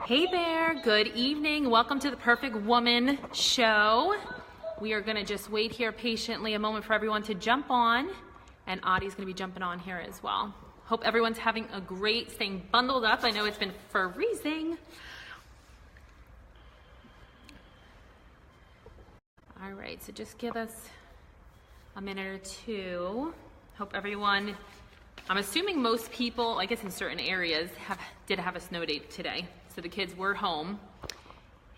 Hey there, good evening. Welcome to the Perfect Woman Show. We are going to just wait here patiently a moment for everyone to jump on, and Audie's going to be jumping on here as well. Hope everyone's having a great, staying bundled up. I know it's been freezing. All right, so just give us a minute or two. Hope everyone, I'm assuming most people, I guess in certain areas, did have a snow day today. So the kids were home.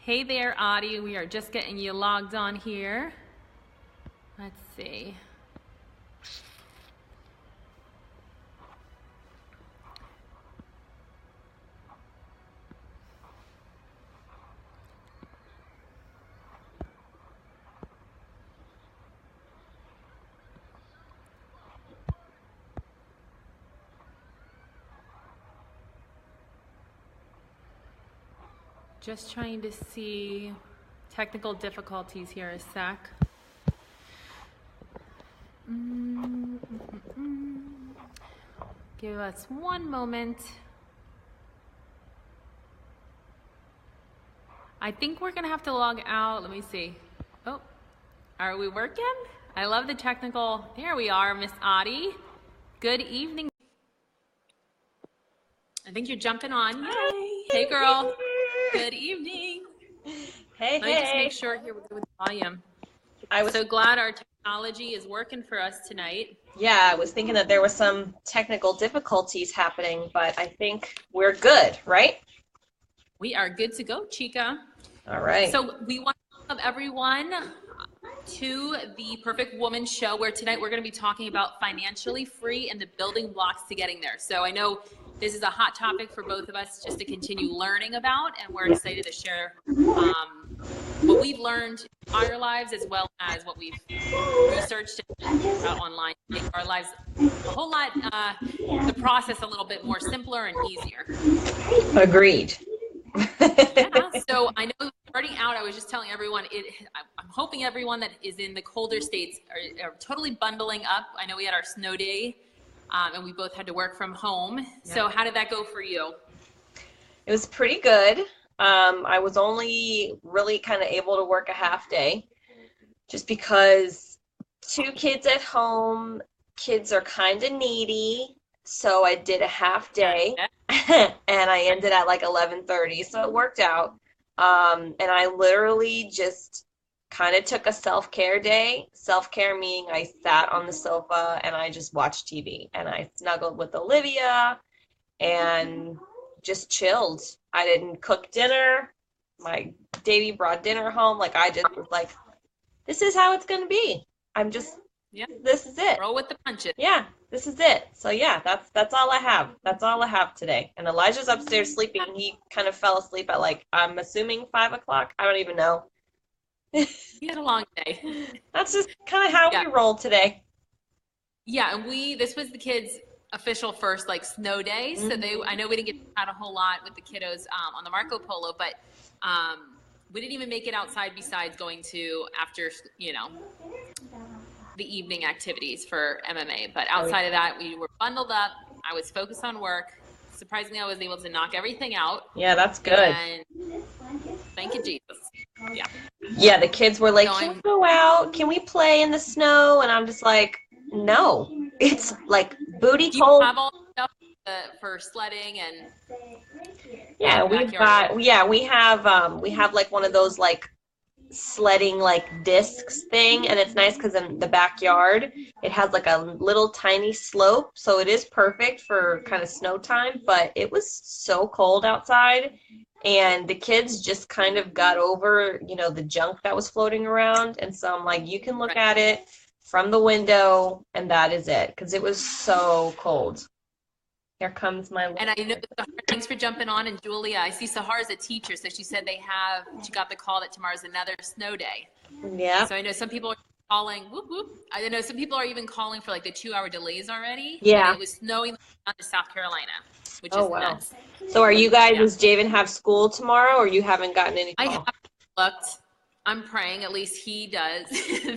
Hey there, Audie. We are just getting you logged on here. Let's see. Just trying to see technical difficulties here a sec. Give us one moment. I think we're gonna have to log out. Let me see. Oh, are we working? I love the technical. There we are, Miss Audie. Good evening. I think you're jumping on. Yay. Hey, girl. Good evening. Hey, Let me just make sure here with the volume. I was so glad our technology is working for us tonight. Yeah, I was thinking that there was some technical difficulties happening, but I think we're good, right? We are good to go, Chica. All right. So we want to welcome everyone to the Perfect Woman Show, where tonight we're going to be talking about financially free and the building blocks to getting there. So I know this is a hot topic for both of us just to continue learning about, and we're excited to share what we've learned in our lives as well as what we've researched online to make our lives a whole lot, the process a little bit more simpler and easier. Agreed. Yeah, so I know starting out, I was just telling everyone, I'm hoping everyone that is in the colder states are totally bundling up. I know we had our snow day. And we both had to work from home. Yeah. So how did that go for you? It was pretty good. I was only really kind of able to work a half day just because 2 kids at home, kids are kind of needy. So I did a half day and I ended at like 11:30. So it worked out. And I literally just kind of took a self-care day. Self-care meaning I sat on the sofa and I just watched TV and I snuggled with Olivia and just chilled. I didn't cook dinner. My Davey brought dinner home. Like I just was like, this is how it's going to be. This is it. Roll with the punches. Yeah, this is it. So yeah, that's all I have. That's all I have today. And Elijah's upstairs sleeping. He kind of fell asleep at like, I'm assuming 5 o'clock. I don't even know. You had a long day. That's just kind of how we roll today. Yeah, and this was the kids' official first like snow day. Mm-hmm. So I know we didn't get out a whole lot with the kiddos on the Marco Polo, but we didn't even make it outside besides going to after, the evening activities for MMA. But outside of that, we were bundled up. I was focused on work. Surprisingly, I was able to knock everything out. Yeah, that's good. And thank you, Jesus. Yeah. Yeah, the kids were like, can we go out? Can we play in the snow? And I'm just like, no. It's like booty cold. You have all the stuff for sledding and yeah, we have like one of those like sledding like discs thing, and it's nice because in the backyard it has like a little tiny slope, so it is perfect for kind of snow time. But it was so cold outside, and the kids just kind of got over the junk that was floating around. And so I'm like, you can look at it from the window and that is it, because it was so cold. Here comes my and I know thanks for jumping on. And Julia, I see Sahara's a teacher, so she said she got the call that tomorrow's another snow day. Yeah. So I know some people are calling, whoop, whoop. I know some people are even calling for like the 2-hour delays already. Yeah. And it was snowing down to South Carolina, which is nuts. So are you guys, does Javen have school tomorrow, or you haven't gotten any call? I haven't looked. I'm praying at least he does.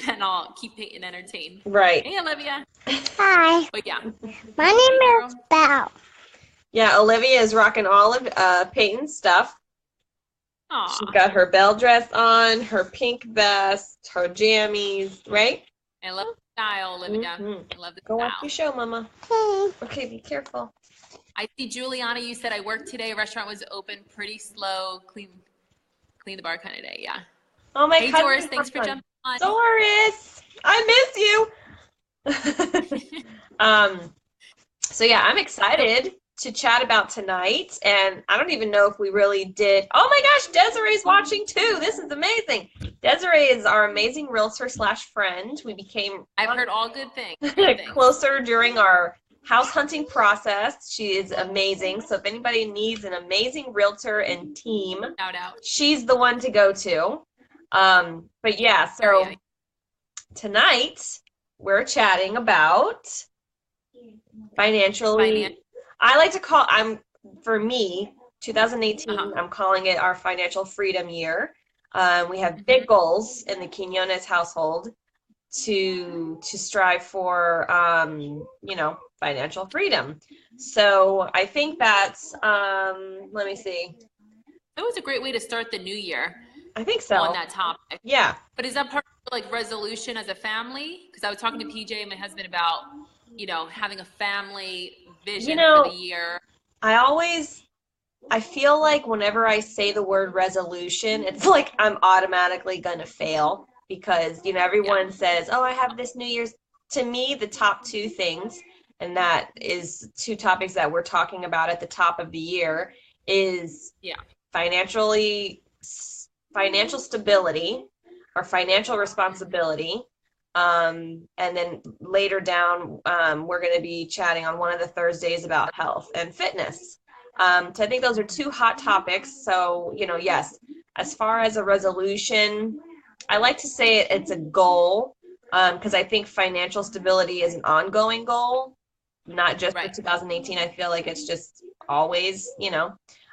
Then I'll keep Peyton entertained. Right. Hey, Olivia. Hi. But yeah. My name is Belle. Yeah, Olivia is rocking all of Peyton's stuff. She's Aw, got her bell dress on, her pink vest, her jammies, right? I love the style, Olivia. Mm-hmm. I love the Go watch your style. show, Mama. Okay, be careful. I see Juliana, you said I worked today. Restaurant was open, pretty slow, clean the bar kind of day. Yeah. Oh, my Hey, cousin Doris, is thanks for on. jumping on. Doris, I miss you. So yeah, I'm So, excited to chat about tonight, and I don't even know if we really did. Oh my gosh, Desiree's watching too. This is amazing. Desiree is our amazing realtor slash friend. We became I've heard all good things. Great things. closer during our house hunting process. She is amazing. So if anybody needs an amazing realtor and team, Shout out. she's the one to go to. But yeah, so Area. tonight we're chatting about financially. I like to call, for me, 2018, I'm calling it our financial freedom year. We have big goals in the Quinones household to strive for, financial freedom. So I think that's, let me see. That was a great way to start the new year I think so. on that topic. Yeah. But is that part of like resolution as a family? Because I was talking to PJ and my husband about, having a family vision for the year. I feel like whenever I say the word resolution, it's like I'm automatically going to fail because, everyone says, oh, I have this New Year's. To me, the top two things, and that is two topics that we're talking about at the top of the year, is financial stability or financial responsibility. And then later down, we're going to be chatting on one of the Thursdays about health and fitness. So I think those are two hot topics. So, yes, as far as a resolution, I like to say it's a goal because I think financial stability is an ongoing goal, not just for 2018. I feel like it's just always,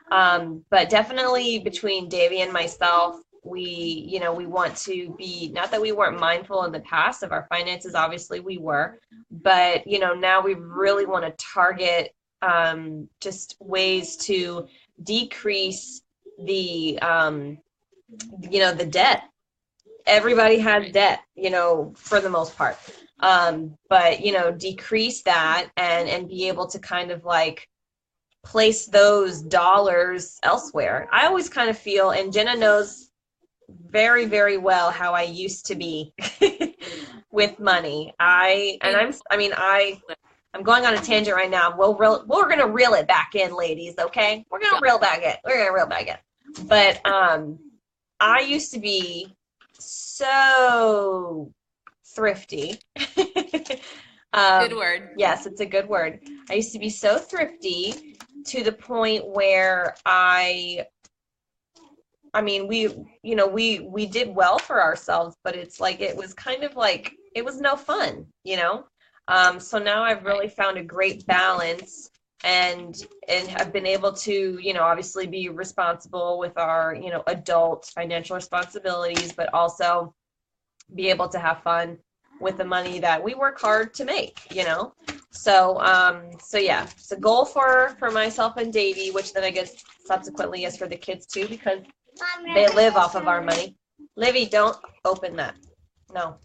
but definitely between Davey and myself, we want to be, not that we weren't mindful in the past of our finances, obviously we were, but, now we really want to target just ways to decrease the, the debt. Everybody has debt, for the most part. But, decrease that and be able to kind of like place those dollars elsewhere. I always kind of feel, and Jena knows very, very well how I used to be with money. I'm going on a tangent right now. We're going to reel it back in, ladies, okay? We're going to reel back in. We're going to reel back in. But I used to be so thrifty. Good word. Yes, it's a good word. I used to be so thrifty to the point where we did well for ourselves, but it's like it was kind of like it was no fun, so now I've really found a great balance and have been able to, obviously be responsible with our, adult financial responsibilities, but also be able to have fun with the money that we work hard to make, So yeah, it's a goal for myself and Davey, which then I guess subsequently is for the kids too, because they live off of our money. Livy, don't open that. No.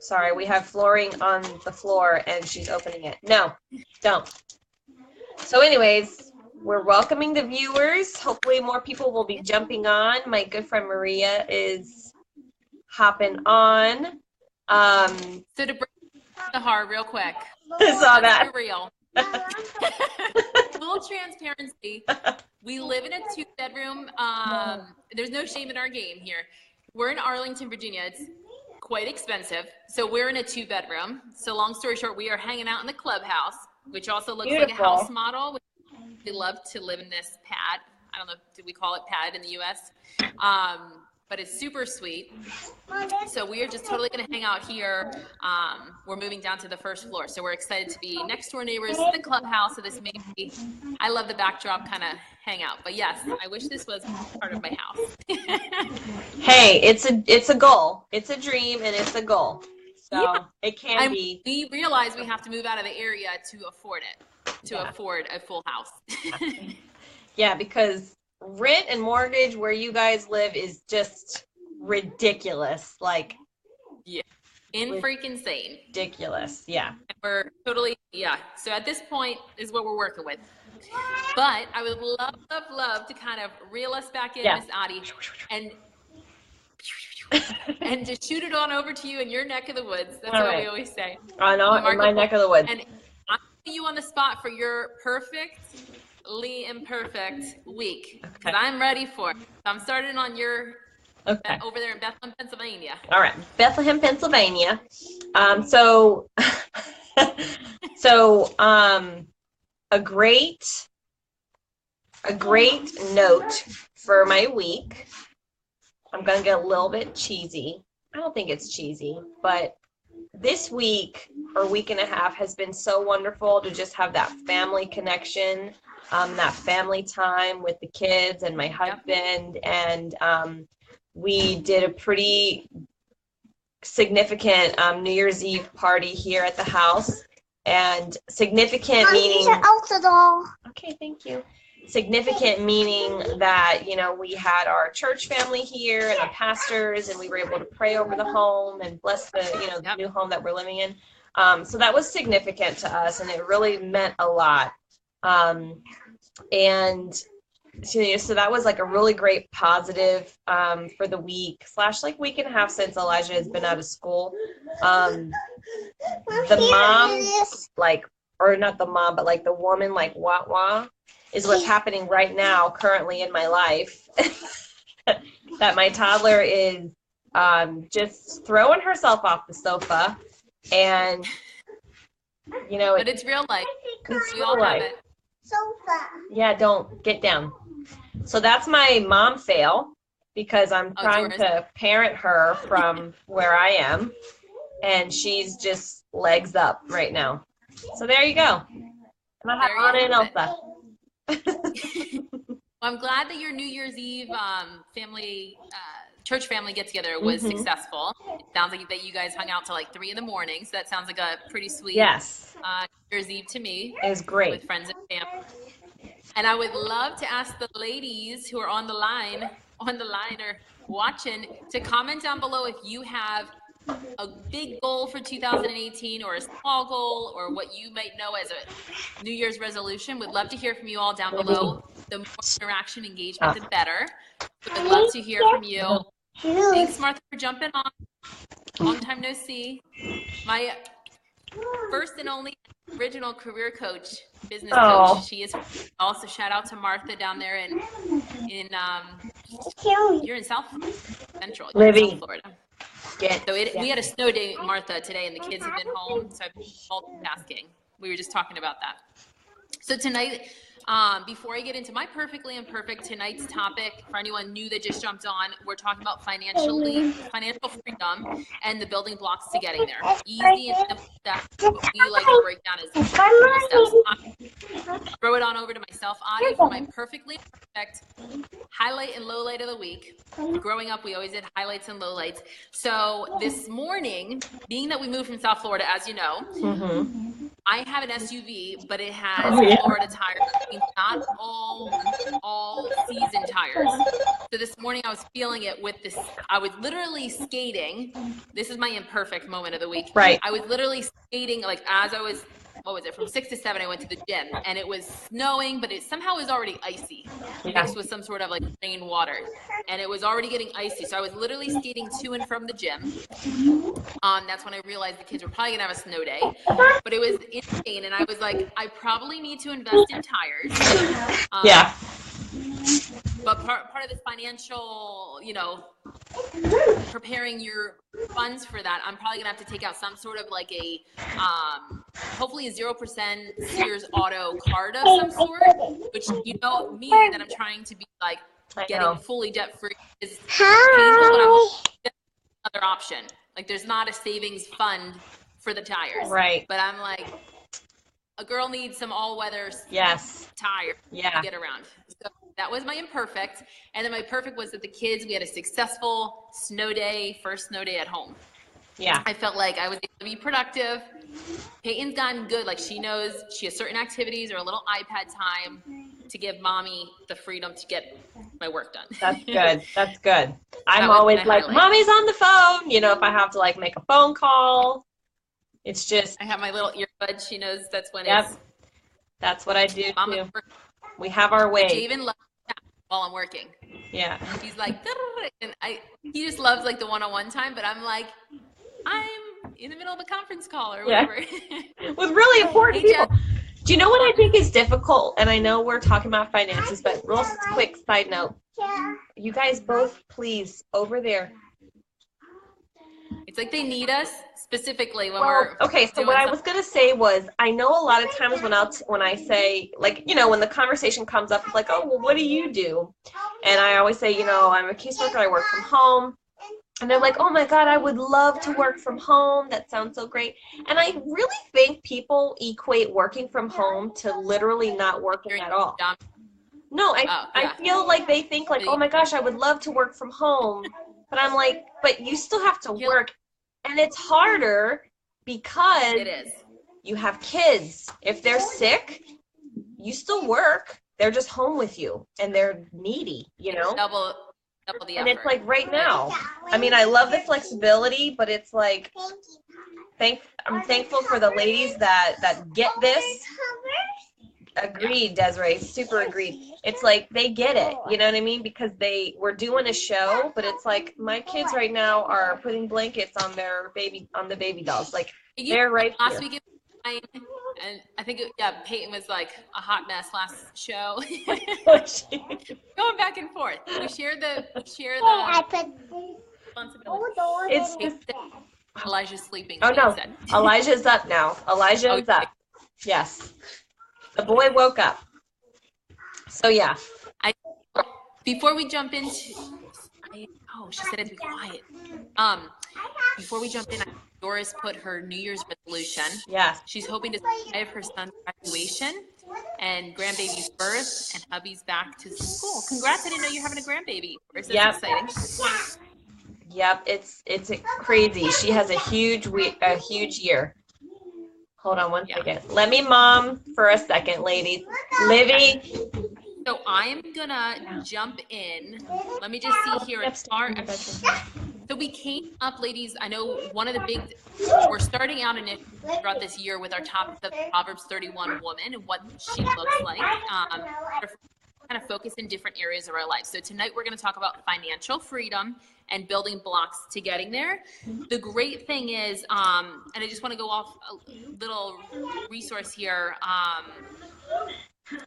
Sorry, we have flooring on the floor and she's opening it. No, don't. So anyways, we're welcoming the viewers. Hopefully more people will be jumping on. My good friend Maria is hopping on. So to break the heart real quick. I saw that. Let's be real. Full transparency. We live in a 2-bedroom. There's no shame in our game here. We're in Arlington, Virginia. It's quite expensive. So we're in a 2-bedroom. So long story short, we are hanging out in the clubhouse, which also looks like a house model. We love to live in this pad. I don't know, did we call it pad in the US? But it's super sweet. So we are just totally going to hang out here. We're moving down to the first floor. So we're excited to be next door neighbors to the clubhouse. So this may be, I love the backdrop kind of hangout. But yes, I wish this was part of my house. Hey, it's a goal. It's a dream and it's a goal. So it can be. We realize we have to move out of the area to afford it, afford a full house. Yeah, because rent and mortgage where you guys live is just ridiculous. Like, Yeah. Freaking insane. Ridiculous. Yeah. We're totally, yeah. So at this point is what we're working with. But I would love to kind of reel us back in, Miss Adi, and just shoot it on over to you in your neck of the woods. That's what we always say. I know, in my neck of the woods. And I'm putting you on the spot for your perfectly imperfect week, because I'm ready for it. So I'm starting on your over there in Bethlehem, Pennsylvania. All right, Bethlehem, Pennsylvania. So a great note for my week. I'm gonna get a little bit cheesy. I don't think it's cheesy, but this week or week and a half has been so wonderful to just have that family connection, that family time with the kids and my husband, and we did a pretty significant New Year's Eve party here at the house. And significant meaning... Okay, thank you. Significant meaning that, you know, we had our church family here and our pastors, and we were able to pray over the home and bless the, you know, the new home that we're living in. So that was significant to us, and it really meant a lot. And so that was like a really great positive for the week / like week and a half since Elijah has been out of school. The mom, like, or not the mom, but like the woman, like wah is what's happening right now currently in my life. That my toddler is just throwing herself off the sofa, and you know, but it's real life. It's real life. Sofa. Yeah, don't get down. So that's my mom fail, because I'm trying to parent her from where I am, and she's just legs up right now. So there you go. I have Anna and Elsa. I'm glad that your New Year's Eve church family get together was successful. It sounds like that you guys hung out till like 3 a.m. So that sounds like a pretty sweet New Year's Eve to me. It was great. With friends and family. And I would love to ask the ladies who are on the line or watching to comment down below if you have a big goal for 2018 or a small goal or what you might know as a New Year's resolution. Would love to hear from you all down below. The more interaction, engagement, the better. So I'd love to hear from you. Thanks, Martha, for jumping on. Long time no see. My first and only original career coach, business coach. She is also, shout out to Martha down there in you're in South Central, South Florida. So we had a snow day, Martha, today, and the kids have been home, so I've been multitasking. We were just talking about that. So tonight, before I get into my perfectly imperfect, tonight's topic, for anyone new that just jumped on, we're talking about financial freedom and the building blocks to getting there. Easy and simple steps. What we like to break down as steps. Throw it on over to myself, Adi, for my perfectly perfect highlight and low light of the week. Growing up, we always did highlights and lowlights. So this morning, being that we moved from South Florida, as you know, I have an SUV, but it has Florida tires. Not all season tires. So this morning I was feeling it with this. I was literally skating. This is my imperfect moment of the week. Right. I was literally skating like as I was. What was it? From 6 to 7, I went to the gym, and it was snowing, but it somehow was already icy, mixed with some sort of like rain water, and it was already getting icy. So I was literally skating to and from the gym. That's when I realized the kids were probably gonna have a snow day, but it was insane, and I was like, I probably need to invest in tires. But part of this financial, you know, preparing your funds for that, I'm probably gonna have to take out some sort of like a, hopefully a 0% Sears Auto card of some sort, which, you know, me that I'm trying to be like getting fully debt free is painful, but I'm another option. Like there's not a savings fund for the tires. Right. But I'm like, a girl needs some all-weather tire to get around. So that was my imperfect. And then my perfect was that the kids, we had a successful snow day, first snow day at home. Yeah. I felt like I was able to be productive. Peyton's gotten good. Like she knows she has certain activities or a little iPad time to give mommy the freedom to get my work done. That's good. That's good. I'm always like, mommy's on the phone. You know, if I have to like make a phone call, it's just. I have my little earbud. She knows that's when it's. That's what I do Mama, too. We have our way. Javen loves that while I'm working. Yeah. He's like, and he just loves like the one-on-one time, but I'm like, I'm in the middle of a conference call or whatever. Yeah. With really important people. Do you know what I think is difficult? And I know we're talking about finances, but real quick side note. You guys both, please, over there. It's like they need us specifically when okay, so what I was going to say was, I know a lot of times when I say, like, you know, when the conversation comes up, it's like, oh, well, what do you do? And I always say, you know, I'm a caseworker, I work from home. And they're like, oh my God, I would love to work from home. That sounds so great. And I really think people equate working from home to literally not working at all. No, I feel like they think like, oh my gosh, I would love to work from home. But I'm like, but you still have to work. And it's harder because you have kids. If they're sick, you still work. They're just home with you and they're needy, you know? Double the and effort. It's like right now. I mean, I love the flexibility, but it's like, I'm thankful for the ladies that get this. Agreed, Desiree. Super agreed. It's like they get it, you know what I mean? Because we're doing a show, but it's like my kids right now are putting blankets on the baby dolls. Like they're right last here. Week, and I think Peyton was like a hot mess last show. Going back and forth. We share the responsibility. It's just, Elijah's sleeping. Oh no, Elijah's up now. Elijah's up. Yes. The boy woke up. So yeah. Before we jump into, she said it to be quiet. Before we jump in, Doris put her New Year's resolution. Yes. She's hoping to survive her son's graduation and grandbaby's birth and hubby's back to school. Congrats! I didn't know you're having a grandbaby. That's exciting. Yep. It's crazy. She has a huge year. Hold on one second. Let me mom for a second, ladies. Livy. So I'm gonna jump in. Let me just see here. So we came up, ladies. I know one of the we're starting out throughout this year with our topic of Proverbs 31 woman and what she looks like. Kind of focus in different areas of our life. So tonight we're going to talk about financial freedom and building blocks to getting there. The great thing is, and I just want to go off a little resource here.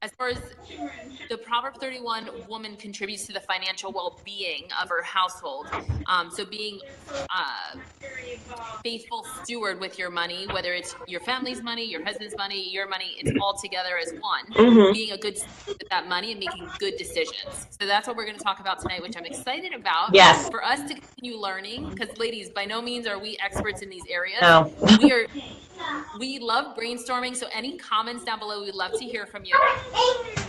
As far as the Proverb 31 woman contributes to the financial well-being of her household. So being faithful steward with your money, whether it's your family's money, your husband's money, your money, it's all together as one. Mm-hmm. Being a good steward with that money and making good decisions. So that's what we're going to talk about tonight, which I'm excited about. Yes. For us to continue learning, because ladies, by no means are we experts in these areas. No. We love brainstorming, so any comments down below, we'd love to hear from you.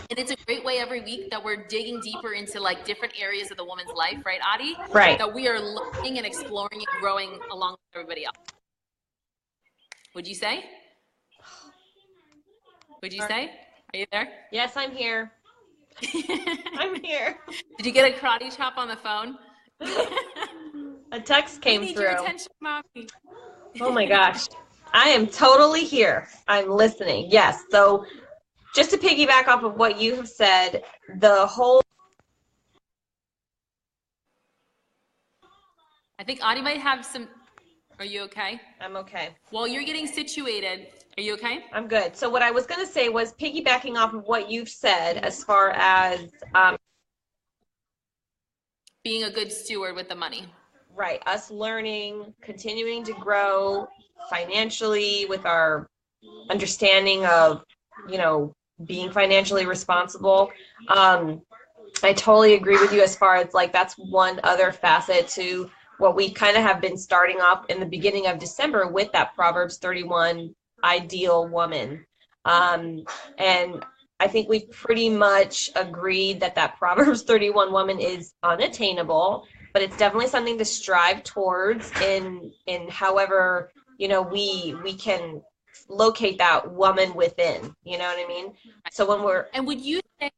And it's a great way every week that we're digging deeper into like different areas of the woman's life, right, Adi? Right. That we are looking and exploring and growing along with everybody else. Would you say? Are you there? Yes, I'm here. I'm here. Did you get a karate chop on the phone? A text came through. Your attention, mommy. Oh my gosh. I am totally here. I'm listening. Yes. So just to piggyback off of what you have said, I think Adi might have some. Are you okay? I'm okay. While you're getting situated, are you okay? I'm good. So what I was going to say was piggybacking off of what you've said as far as being a good steward with the money. Right. Us learning, continuing to grow financially with our understanding of, being financially responsible. I totally agree with you as far as like that's one other facet to what we kind of have been starting off in the beginning of December with that Proverbs 31 ideal woman. And I think we've pretty much agreed that Proverbs 31 woman is unattainable, but it's definitely something to strive towards in however, we can locate that woman within, you know what I mean? So when and would you say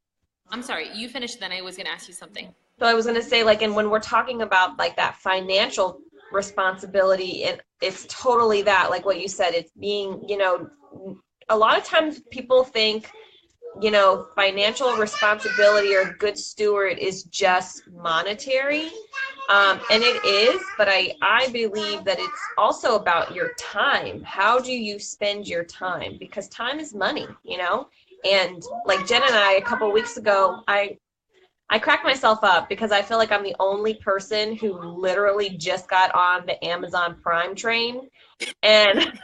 I'm sorry, you finished, then I was going to ask you something. So I was going to say, like, and when we're talking about like that financial responsibility, and it's totally that, like what you said, it's being, a lot of times people think, financial responsibility or good steward is just monetary. And it is, but I believe that it's also about your time. How do you spend your time? Because time is money, And like Jen and I, a couple of weeks ago, I cracked myself up because I feel like I'm the only person who literally just got on the Amazon Prime train. And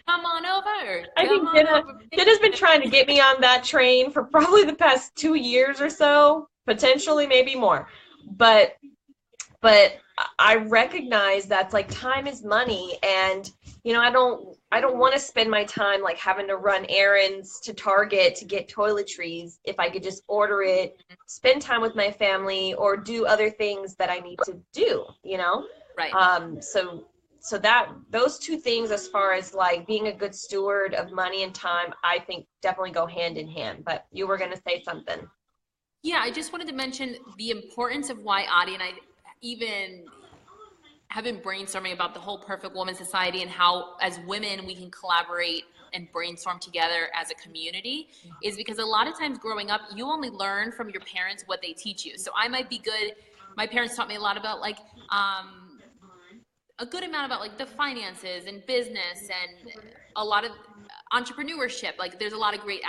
Come on over. I think Jenna's been trying to get me on that train for probably the past 2 years or so, potentially maybe more. But I recognize that's like time is money, and I don't want to spend my time like having to run errands to Target to get toiletries if I could just order it, spend time with my family, or do other things that I need to do, Right. So that those two things, as far as like being a good steward of money and time, I think definitely go hand in hand. But you were going to say something. Yeah, I just wanted to mention the importance of why Audie and I even have been brainstorming about the whole Perfect Woman Society and how, as women, we can collaborate and brainstorm together as a community, is because a lot of times growing up, you only learn from your parents what they teach you. So I might be good. My parents taught me a lot about like, a good amount about like the finances and business and a lot of entrepreneurship. Like there's a lot of great,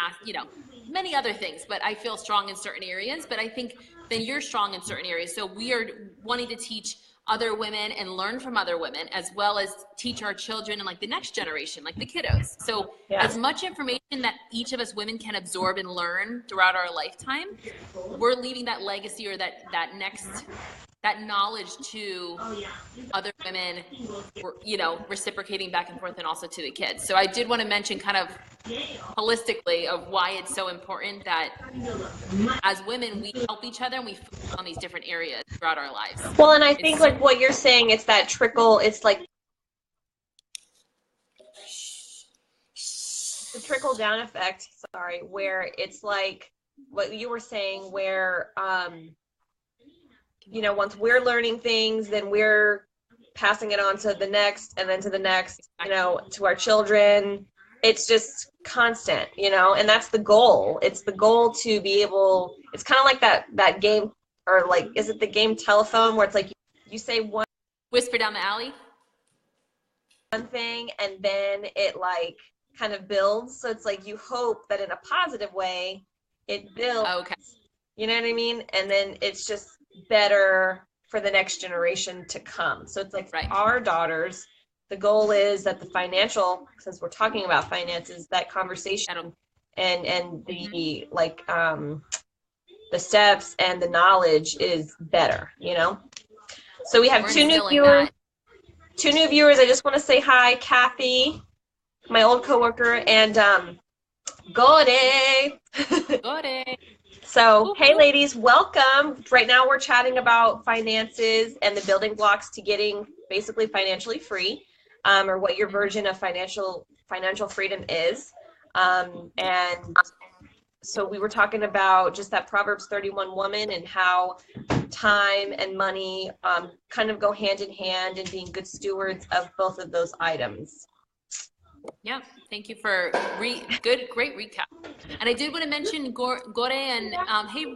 many other things, but I feel strong in certain areas, but I think then you're strong in certain areas. So we are wanting to teach other women and learn from other women, as well as teach our children and like the next generation, like the kiddos. So as much information that each of us women can absorb and learn throughout our lifetime, we're leaving that legacy or that knowledge to other women, reciprocating back and forth, and also to the kids. So I did want to mention kind of holistically of why it's so important that as women, we help each other and we focus on these different areas throughout our lives. Well, and I think like what you're saying, it's that trickle, it's like the trickle down effect, where it's like what you were saying, where, once we're learning things, then we're passing it on to the next, and then to the next, to our children. It's just constant, and that's the goal. It's the goal to be able, it's kind of like that game, or like, is it the game Telephone, where it's like you say one whisper down the alley thing, and then it like kind of builds. So it's like you hope that in a positive way it builds. Okay. You know what I mean? And then it's just better for the next generation to come. So it's like our daughters, the goal is that the financial, since we're talking about finances, that conversation and the like the steps and the knowledge is better, So we have two new viewers. I just want to say hi, Kathy, my old coworker, and Gore. So, hey ladies, welcome. Right now we're chatting about finances and the building blocks to getting basically financially free, or what your version of financial freedom is. And so we were talking about just that Proverbs 31 woman, and how time and money kind of go hand in hand, and being good stewards of both of those items. Yeah, thank you for great recap. And I did want to mention Gore and hey,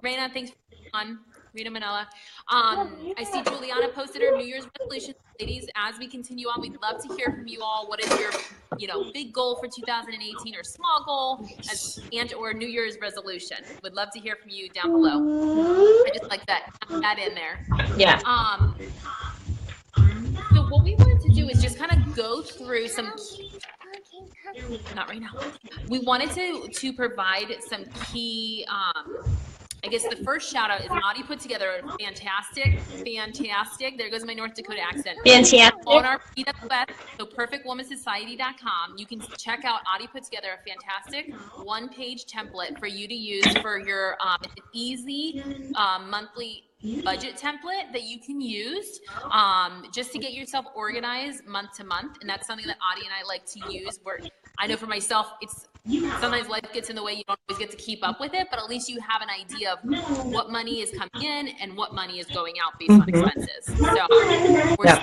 Raina, thanks for on Rita Manella. I see Juliana posted her New Year's resolutions. Ladies, as we continue on, we'd love to hear from you all. What is your big goal for 2018, or small goal, or New Year's resolution? Would love to hear from you down below. I just like that in there. Yeah. So what we wanted to do is just kind of go through some not right now. We wanted to provide some key, I guess the first shout out is Audie put together a fantastic, there goes my North Dakota accent. Fantastic. On our PWS, so perfectwomansociety.com, you can check out, Audie put together a fantastic one-page template for you to use for your easy monthly budget template that you can use just to get yourself organized month to month. And that's something that Audie and I like to use. I know for myself, it's sometimes life gets in the way. You don't always get to keep up with it, but at least you have an idea of what money is coming in and what money is going out based on expenses. So we're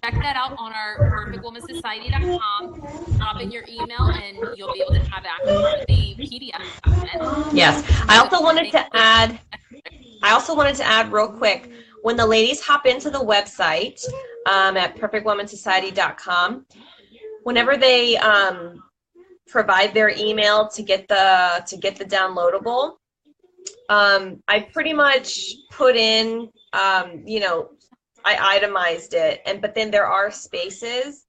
check that out on our perfectwomansociety.com. Drop in your email and you'll be able to have access to the PDF document. Yes. I also wanted to add real quick, when the ladies hop into the website at perfectwomansociety.com, whenever they provide their email to get the downloadable, I pretty much put in, I itemized it, but then there are spaces,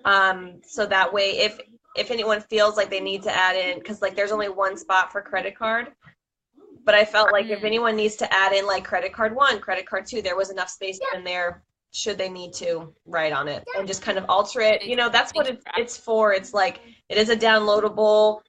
so that way if anyone feels like they need to add in, because like there's only one spot for credit card, but I felt like if anyone needs to add in like credit card 1, credit card 2, there was enough space in there should they need to write on it and just kind of alter it. That's what it's for. It's like, it is a downloadable,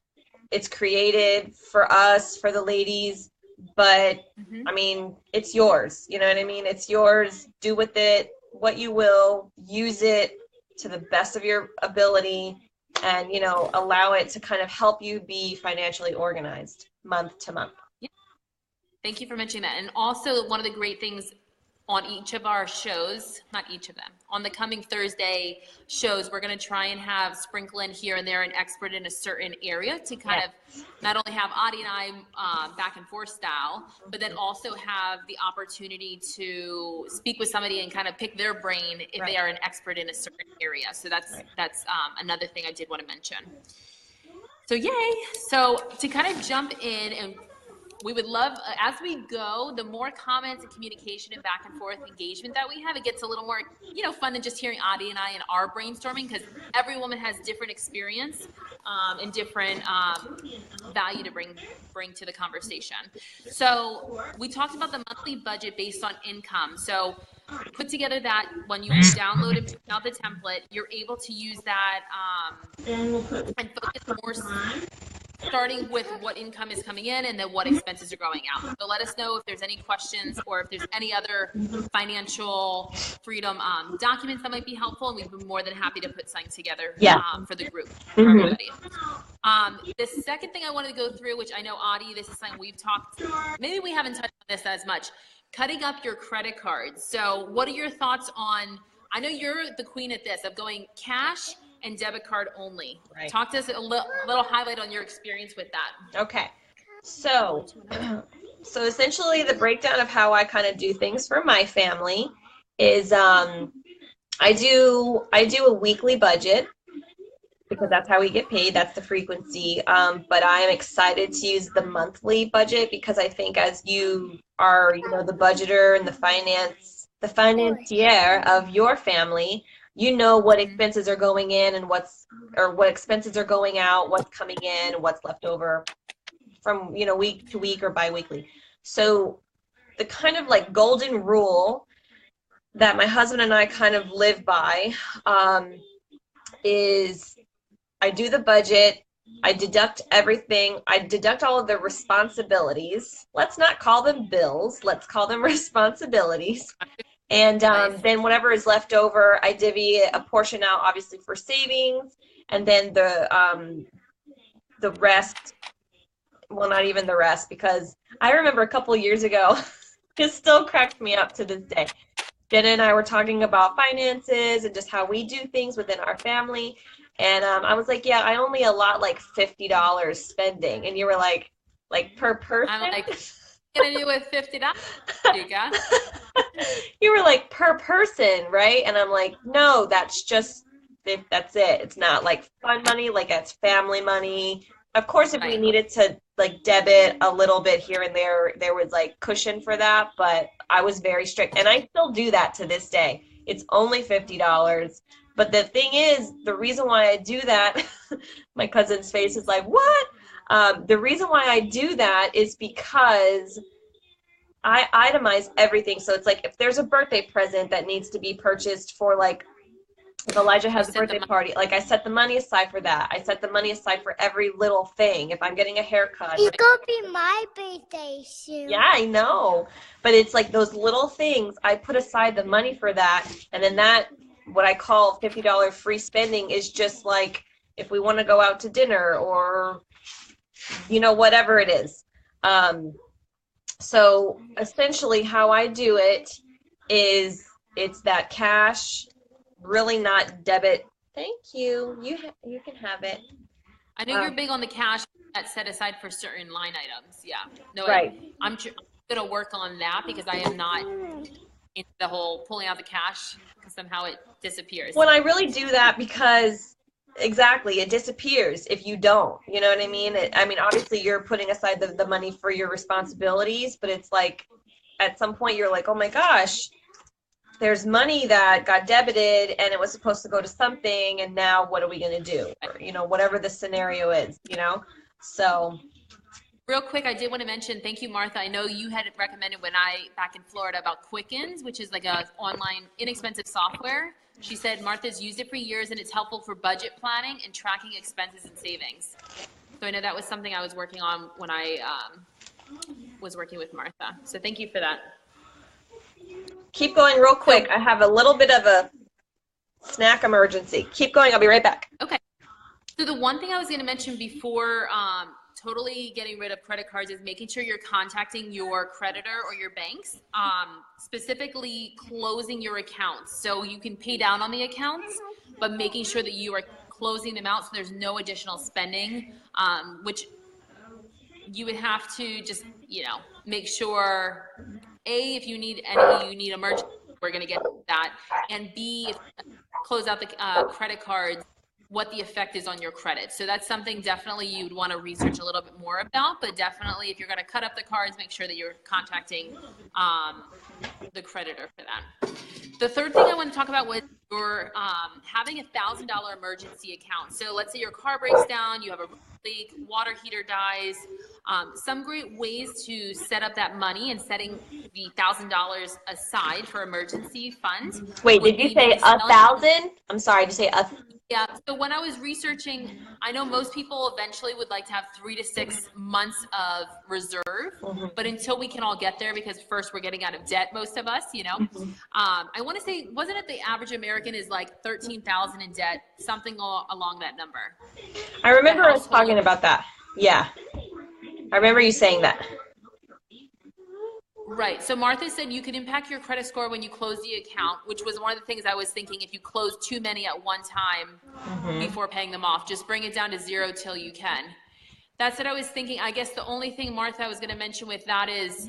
it's created for us, for the ladies, but I mean, it's yours. You know what I mean? It's yours. Do with it what you will. Use it to the best of your ability, and allow it to kind of help you be financially organized month to month. Yeah. Thank you for mentioning that. And also, one of the great things on each of our shows, not each of them, on the coming Thursday shows, we're going to try and sprinkle in here and there an expert in a certain area to kind of not only have Adi and I back and forth style, but then also have the opportunity to speak with somebody and kind of pick their brain if they are an expert in a certain area. So that's another thing I did want to mention. So yay. So to kind of jump in, and we would love, as we go, the more comments and communication and back and forth engagement that we have, it gets a little more, fun than just hearing Adi and I and our brainstorming, because every woman has different experience and different value to bring to the conversation. So we talked about the monthly budget based on income. So put together that when you download and print out the template, you're able to use that and focus more starting with what income is coming in and then what expenses are going out. So let us know if there's any questions or if there's any other financial freedom documents that might be helpful, and we'd be more than happy to put something together for the group, for everybody. The second thing I wanted to go through, which I know, Adi, this is something we've talked, maybe we haven't touched on this as much, cutting up your credit cards. So what are your thoughts on, I know you're the queen at this, of going cash and debit card only. Right. Talk to us a little highlight on your experience with that. Okay. So essentially the breakdown of how I kind of do things for my family is I do a weekly budget because that's how we get paid. That's the frequency. But I am excited to use the monthly budget because I think as you are, the budgeter and the financier of your family, what expenses are going in and what expenses are going out, what's coming in, what's left over from, week to week or bi-weekly. So the kind of like golden rule that my husband and I kind of live by is I do the budget, I deduct everything, I deduct all of the responsibilities. Let's not call them bills, let's call them responsibilities. And then whatever is left over, I divvy a portion out, obviously, for savings. And then the rest, well, not even the rest, because I remember a couple of years ago, it still cracks me up to this day. Jena and I were talking about finances and just how we do things within our family. And I was like, yeah, I only allot like $50 spending. And you were like per person? I'm like, gonna do with $50, Chica. You were like per person, right? And I'm like, no, that's it. It's not like fun money, like it's family money. Of course, if we needed to like debit a little bit here and there was like cushion for that, but I was very strict. And I still do that to this day. It's only $50. But the thing is, the reason why I do that, my cousin's face is like, what? The reason why I do that is because I itemize everything. So it's like if there's a birthday present that needs to be purchased for, like, if Elijah has a birthday party, like I set the money aside for that. I set the money aside for every little thing. If I'm getting a haircut. It's going to be my birthday soon. Yeah, I know. But it's like those little things. I put aside the money for that. And then that, what I call $50 free spending, is just like, if we want to go out to dinner or, you know, whatever it is. So essentially how I do it is it's that cash, really not debit. Thank you. You can have it. I know you're big on the cash that's set aside for certain line items. Yeah. No, Right. I'm going to work on that because I am not into the whole pulling out the cash because somehow it disappears. Well, I really do that because exactly it disappears if you don't. You know what I mean? I mean, obviously you're putting aside the money for your responsibilities, but it's like at some point you're like, oh my gosh, there's money that got debited and it was supposed to go to something, and now what are we going to do? Or, you know, whatever the scenario is, you know? So real quick, I did want to mention, thank you, Martha. I know you had recommended when back in Florida about Quickens, which is like a online inexpensive software. She said Martha's used it for years and it's helpful for budget planning and tracking expenses and savings. So I know that was something I was working on when I was working with Martha. So thank you for that. Keep going real quick. I have a little bit of a snack emergency. Keep going. I'll be right back. Okay. So the one thing I was going to mention before totally getting rid of credit cards is making sure you're contacting your creditor or your banks, specifically closing your accounts. So you can pay down on the accounts, but making sure that you are closing them out so there's no additional spending, which you would have to just, you know, make sure, A, if you need emergency, we're going to get that. And B, if you close out the credit cards, what the effect is on your credit. So that's something definitely you'd want to research a little bit more about, but definitely if you're going to cut up the cards, make sure that you're contacting the creditor for that. The third thing I want to talk about was your having a $1,000 emergency account. So let's say your car breaks down, you have a leak, water heater dies. Some great ways to set up that money and setting the $1,000 aside for emergency funds. Wait, did you say 1,000? I'm sorry, did you say a? Yeah, so when I was researching, I know most people eventually would like to have 3 to 6 months of reserve, but until we can all get there, because first we're getting out of debt, most of us, you know. I want to say, wasn't it the average American is like 13,000 in debt, something along that number? I remember us talking about that. Yeah, I remember you saying that. Right. So Martha said you could impact your credit score when you close the account, which was one of the things I was thinking. If you close too many at one time before paying them off, just bring it down to 0 till you can. That's what I was thinking. I guess the only thing, Martha, I was going to mention with that is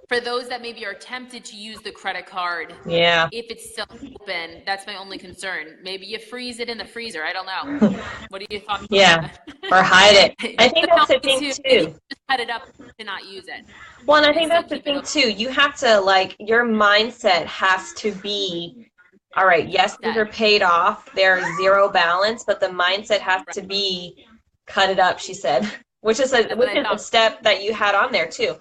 for those that maybe are tempted to use the credit card, yeah, if it's still open, that's my only concern. Maybe you freeze it in the freezer. I don't know. What do you thought? Yeah, or hide it. I think that's the thing too. Just cut it up to not use it. Well, and I think that's the thing too. You have to, like, your mindset has to be, all right, yes, these are paid off. There's 0 balance, but the mindset has to be cut it up, she said, which is a step that you had on there too.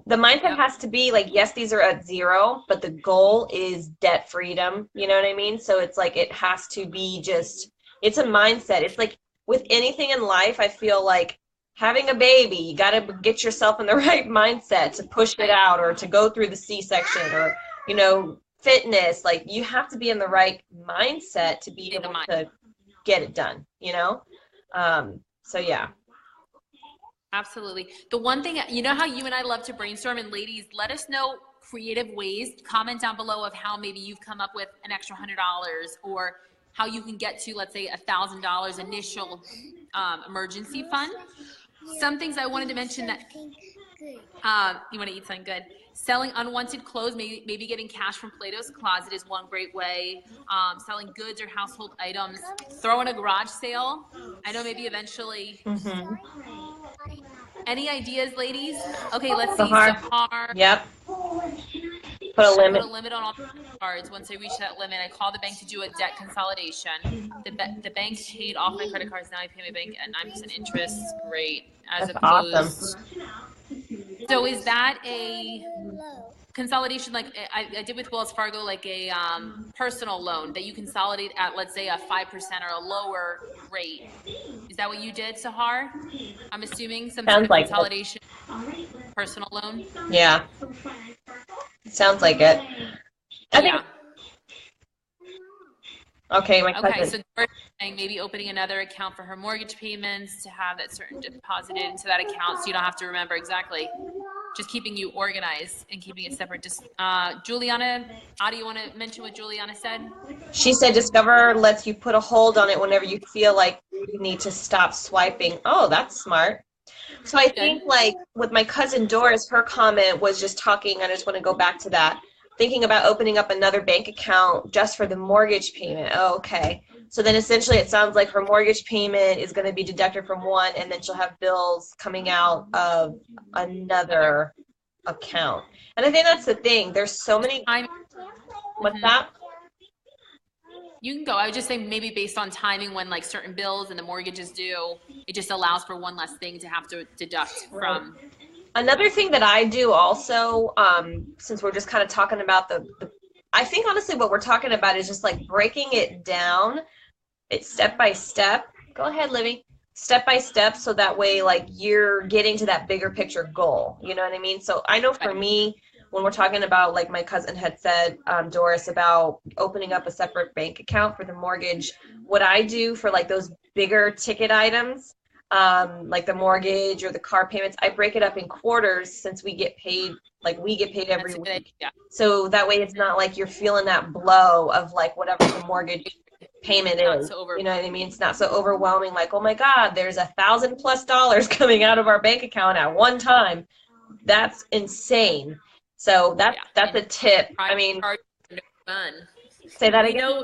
The mindset has to be like, yes, these are at 0, but the goal is debt freedom. You know what I mean? So it's like, it has to be just, it's a mindset. It's like with anything in life, I feel like having a baby, you got to get yourself in the right mindset to push it out or to go through the C-section or, you know, fitness. Like, you have to be in the right mindset to be able to get it done, you know? So yeah. Absolutely. The one thing, you know how you and I love to brainstorm, and ladies, let us know creative ways, comment down below of how maybe you've come up with an extra $100 or how you can get to, let's say, $1,000 initial emergency fund. Some things I wanted to mention that, you want to eat something good. Selling unwanted clothes, maybe getting cash from Plato's Closet is one great way. Selling goods or household items. Throwing a garage sale. I know maybe eventually. Any ideas, ladies? Okay, let's see. Sahar. Yep. Put a limit. Put a limit on all cards. Once I reach that limit, I call the bank to do a debt consolidation. The bank paid off my credit cards. Now I pay my bank at 9% interest rate as That's opposed. Awesome. So is that a consolidation like I did with Wells Fargo, like a personal loan that you consolidate at, let's say, a 5% or a lower rate? Is that what you did, Sahar? I'm assuming some sort of consolidation, personal loan. Yeah, sounds like it. I think Okay, my Okay, cousin. so Doris is saying maybe opening another account for her mortgage payments to have that certain deposited into that account so you don't have to remember exactly. Just keeping you organized and keeping it separate. Just Juliana, do you want to mention what Juliana said? She said Discover lets you put a hold on it whenever you feel like you need to stop swiping. Oh, that's smart. So I think like with my cousin Doris, her comment was just talking, and I just want to go back to that, thinking about opening up another bank account just for the mortgage payment. Oh, okay. So then essentially it sounds like her mortgage payment is going to be deducted from one, and then she'll have bills coming out of another account. And I think that's the thing. There's so many. What's that? You can go. I was just saying maybe based on timing when like certain bills and the mortgage is due, it just allows for one less thing to have to deduct from. Another thing that I do also, since we're just kind of talking about I think honestly what we're talking about is just like breaking it down. It's step by step. Go ahead, Livy. Step by step, so that way like you're getting to that bigger picture goal. You know what I mean? So I know for me, when we're talking about, like my cousin had said, Doris, about opening up a separate bank account for the mortgage, what I do for like those bigger ticket items, like the mortgage or the car payments, I break it up in quarters, since we get paid every week. So that way it's not like you're feeling that blow of like whatever the mortgage payment is. You know what I mean? It's not so overwhelming, like, oh my God, there's $1,000+ coming out of our bank account at one time. That's insane. So that's a tip. I mean, fun. Say that again.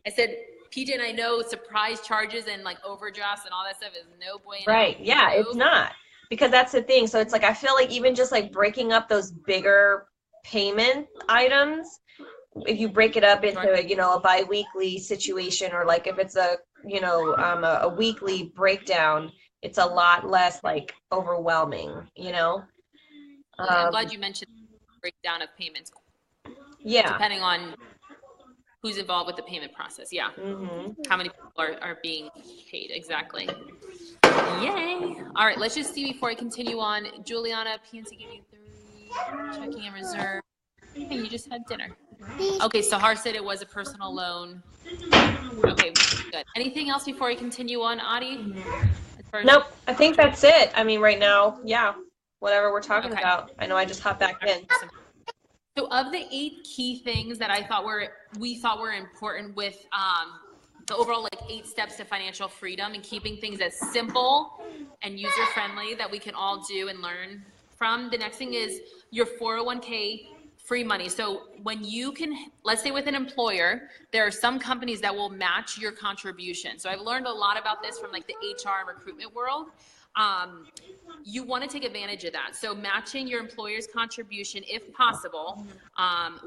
I said, PJ, and I know surprise charges and like overdrafts and all that stuff is no bueno. Right. Yeah, it's not, because that's the thing. So it's like I feel like even just like breaking up those bigger payment items, if you break it up into, you know, a bi-weekly situation, or like if it's a, you know, a weekly breakdown, it's a lot less like overwhelming, you know. I'm glad you mentioned breakdown of payments. Yeah. Depending on who's involved with the payment process. Yeah. How many people are being paid. Exactly. Yay. All right. Let's just see before I continue on. Juliana, PNC gave you 3, checking in reserve. Hey, you just had dinner. Okay. Sahar said it was a personal loan. Okay. Good. Anything else before I continue on, Adi? Nope. I think that's it. I mean, right now, yeah. Whatever we're talking about. I know I just hopped back in. So of the 8 key things that we thought were important with the overall like 8 steps to financial freedom, and keeping things as simple and user friendly that we can all do and learn from. The next thing is your 401k free money. So when you can, let's say with an employer, there are some companies that will match your contribution. So I've learned a lot about this from like the HR and recruitment world. You want to take advantage of that. So matching your employer's contribution, if possible,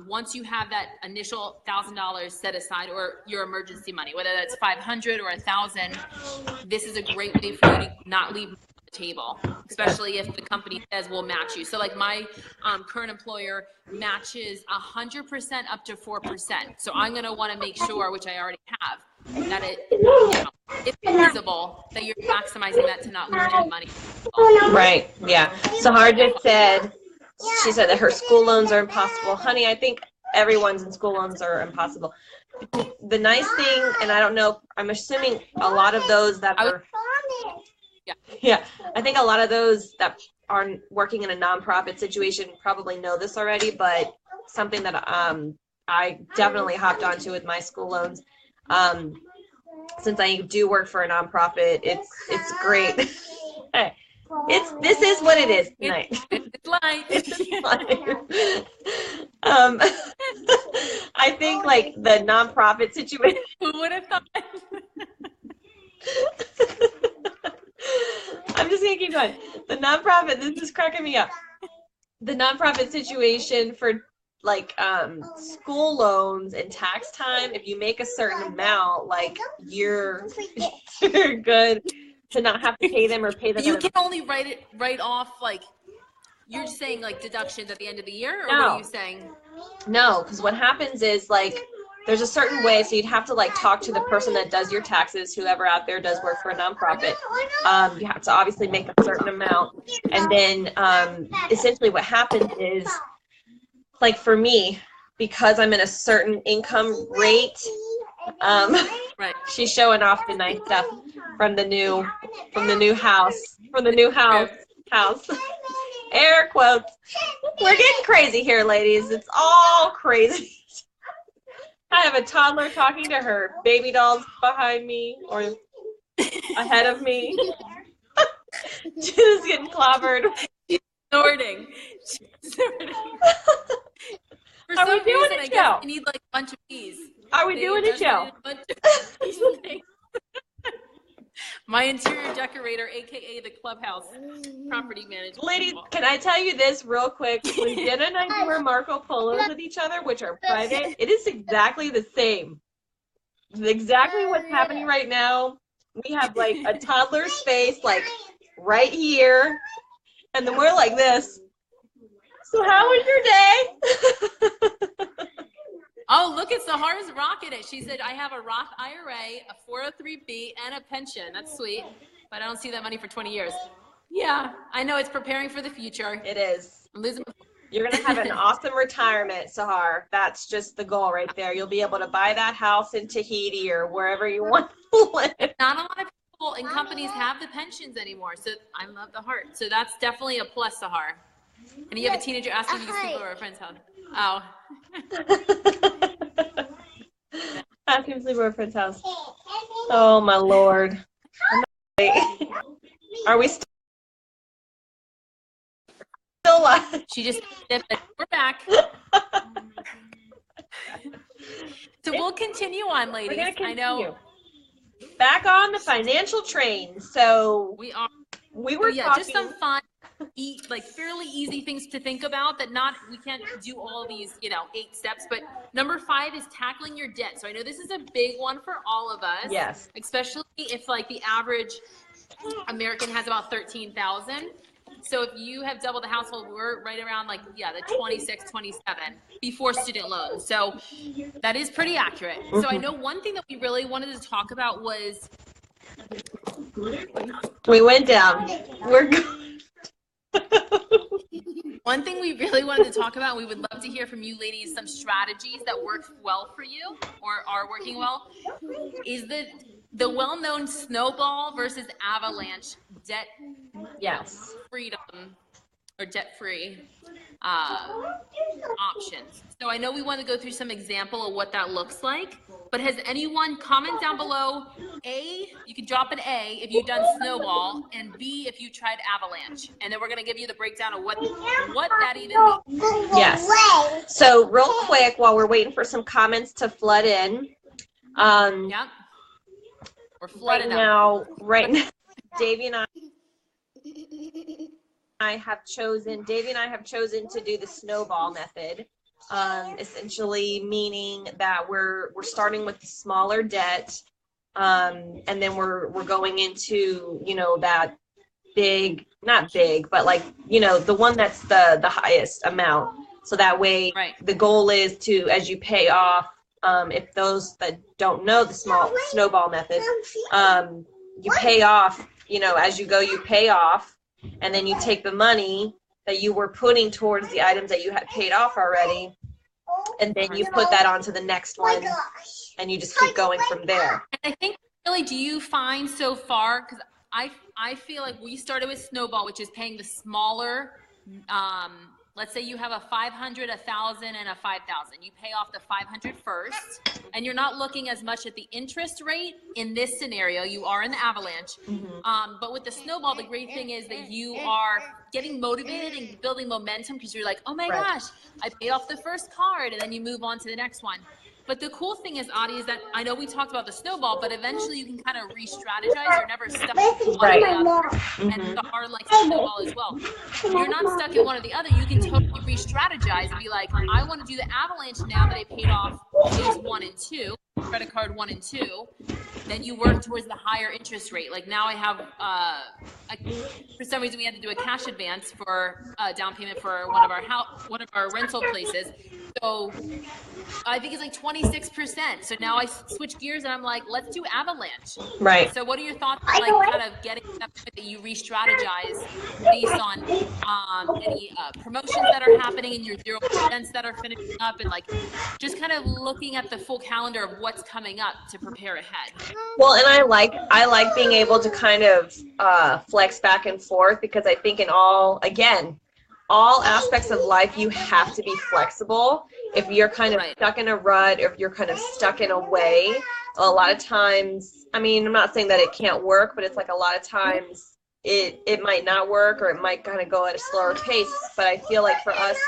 once you have that initial $1,000 set aside, or your emergency money, whether that's $500 or $1,000, this is a great way for you to not leave the table, especially if the company says we'll match you. So like my current employer matches 100% up to 4%. So I'm going to want to make sure, which I already have, that it's feasible that you're maximizing that to not lose any money. Right. Yeah. Sahar just said, she said that her school loans are impossible. Honey, I think everyone's in school loans are impossible. The nice thing, and I don't know, I'm assuming a lot of those that are, yeah, I think a lot of those that are working in a nonprofit situation probably know this already, but something that I definitely hopped onto with my school loans. Since I do work for a nonprofit, it's great. This is what it is tonight. It's life. I think like the nonprofit situation. Who would have thought? I'm just gonna keep going. The nonprofit. This is cracking me up. The nonprofit situation for like school loans and tax time, if you make a certain amount, like you're good to not have to pay them or pay them. You can only write off, like you're saying, like deductions at the end of the year, or what are you saying? No, because what happens is like there's a certain way, so you'd have to like talk to the person that does your taxes, whoever out there does work for a nonprofit. You have to obviously make a certain amount, and then essentially what happens is, like for me, because I'm in a certain income rate, Right. She's showing off the nice stuff from the new house. Air quotes. We're getting crazy here, ladies. It's all crazy. I have a toddler talking to her baby dolls behind me or ahead of me. She's getting clobbered. Snorting. For Are we some doing reason, a I guess show? they need like a bunch of bees. Are we doing a show? My interior decorator, aka the clubhouse property manager. Ladies, can I tell you this real quick? When Jena and I do our Marco Polos with each other, which are private, it is exactly the same. Exactly what's happening right now. We have like a toddler's face like right here, and then we're like this. So how was your day? Oh, look at Sahara's rocking it. She said, I have a Roth IRA, a 403B, and a pension. That's sweet, but I don't see that money for 20 years. Yeah, I know, it's preparing for the future. It is. I'm losing. You're going to have an awesome retirement, Sahar. That's just the goal right there. You'll be able to buy that house in Tahiti or wherever you want to live. Not a lot of people and companies have the pensions anymore, so I love the heart. So that's definitely a plus, Sahar. And you have a teenager asking you to sleep over a friend's house. Oh. Asking to sleep over a friend's house. Oh, my Lord. Are we still alive? She just said, we're back. So we'll continue on, ladies. We're gonna continue. I know. Back on the financial train. So We are. we were Yeah, talking. just some fun, like fairly easy things to think about that we can't do all these, 8 steps. But number 5 is tackling your debt. So I know this is a big one for all of us. Yes. Especially if like the average American has about 13,000. So if you have double the household, we're right around the 26, 27 before student loans. So that is pretty accurate. So I know one thing that we really wanted to talk about was. We went down. We're good. One thing we really wanted to talk about, and we would love to hear from you ladies, some strategies that work well for you or are working well, is the well-known snowball versus avalanche debt freedom or debt-free options. So I know we want to go through some example of what that looks like, but has anyone comment down below, A, you can drop an A if you've done snowball, and B, if you tried avalanche. And then we're going to give you the breakdown of what that even means. Yes. So real quick, while we're waiting for some comments to flood in. Yeah. We're flooded Right now, Davey and I have chosen to do the snowball method, essentially meaning that we're starting with the smaller debt, and then we're going into that big, not big, but the one that's the highest amount. So that way, the goal is to, as you pay off, if those that don't know the small snowball method, you pay off, as you go, you pay off. And then you take the money that you were putting towards the items that you had paid off already, and then you put that onto the next one, and you just keep going from there. And I think, really, do you find so far, because I feel like we started with snowball, which is paying the smaller, let's say you have a 500, 1,000, and a 5,000. You pay off the 500 first, and you're not looking as much at the interest rate in this scenario. You are in the avalanche. But with the snowball, the great thing is that you are getting motivated and building momentum because you're like, oh my gosh, I paid off the first card, and then you move on to the next one. But the cool thing is, Adi, is that I know we talked about the snowball, but eventually you can kind of re-strategize. You're never stuck in one or the other. And the hard like snowball as well. If you're not stuck in one or the other, you can totally re-strategize and be like, I want to do the avalanche now that I paid off phase 1 and 2, credit card 1 and 2. Then you work towards the higher interest rate. Like now I have, for some reason we had to do a cash advance for down payment for one of our rental places. So I think it's like 26%. So now I switch gears and I'm like, let's do Avalanche. Right. So what are your thoughts on like kind of getting that point that you re-strategize based on any promotions that are happening in your 0% that are finishing up, and like just kind of looking at the full calendar of what's coming up to prepare ahead? Well, and I like being able to kind of flex back and forth, because I think in all aspects of life you have to be flexible. If you're kind of stuck in a rut, or if you're kind of stuck in a way, a lot of times, I mean, I'm not saying that it can't work, but it's like a lot of times it might not work, or it might kind of go at a slower pace. But I feel like for us,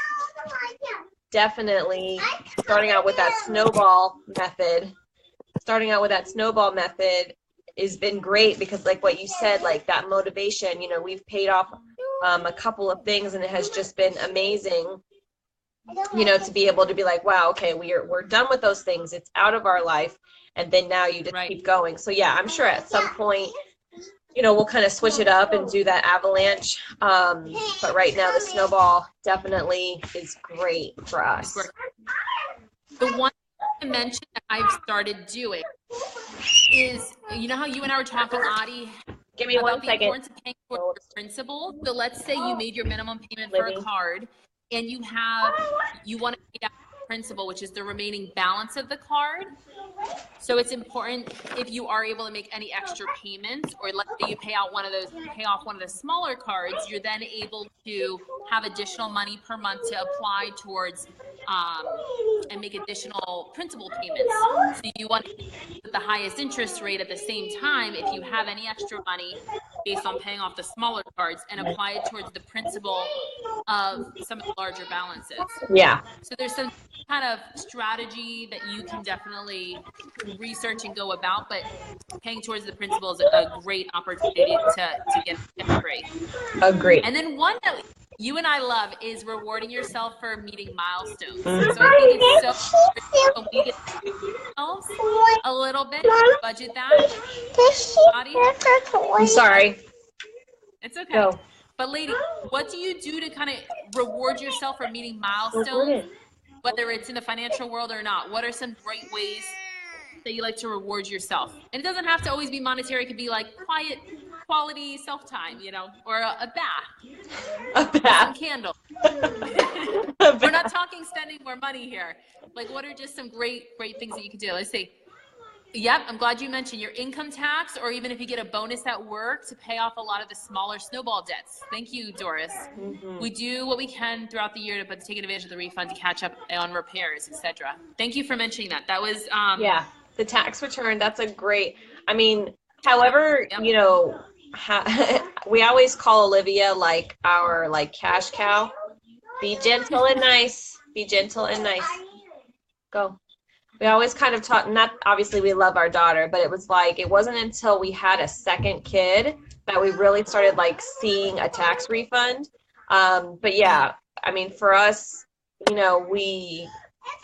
definitely starting out with that snowball method has been great, because like what you said, like that motivation, you know, we've paid off a couple of things, and it has just been amazing, you know, to be able to be like, wow, okay, we're done with those things, it's out of our life, and then now you just keep going. So yeah, I'm sure at some point, you know, we'll kind of switch it up and do that Avalanche, but right now the snowball definitely is great for us. The one thing I mentioned that I've started doing is, you know how you and I were talking, Adi, Give me about 1 the second. importance of paying for your principal. So let's say you made your minimum payment for a card, and you want to pay down the principal, which is the remaining balance of the card. So it's important, if you are able to make any extra payments, or let's say you pay off one of the smaller cards, you're then able to have additional money per month to apply towards and make additional principal payments. So you want to get the highest interest rate at the same time, if you have any extra money based on paying off the smaller cards, and apply it towards the principal of some of the larger balances. Yeah. So there's some kind of strategy that you can definitely research and go about, but paying towards the principal is a great opportunity to get free. Agreed. And then one that you and I love is rewarding yourself for meeting milestones. So I think it's so important when we get ourselves a little bit, budget that. I'm sorry. It's okay. Go. But lady, what do you do to kind of reward yourself for meeting milestones, whether it's in the financial world or not? What are some great ways that you like to reward yourself? And it doesn't have to always be monetary. It could be like quiet, quality self-time, you know, or a bath. A bath. Some candles. We're not talking spending more money here. Like, what are just some great things that you can do? Let's see. Yep, I'm glad you mentioned your income tax, or even if you get a bonus at work to pay off a lot of the smaller snowball debts. Thank you, Doris. We do what we can throughout the year to take advantage of the refund to catch up on repairs, etc. Thank you for mentioning that. That was yeah, the tax return. That's a great. I mean, however, you know, we always call Olivia like our cash cow. Be gentle and nice. Be gentle and nice. Go. We always kind of taught, not obviously we love our daughter, but it was like, it wasn't until we had a second kid that we really started like seeing a tax refund. But yeah, I mean, for us, you know,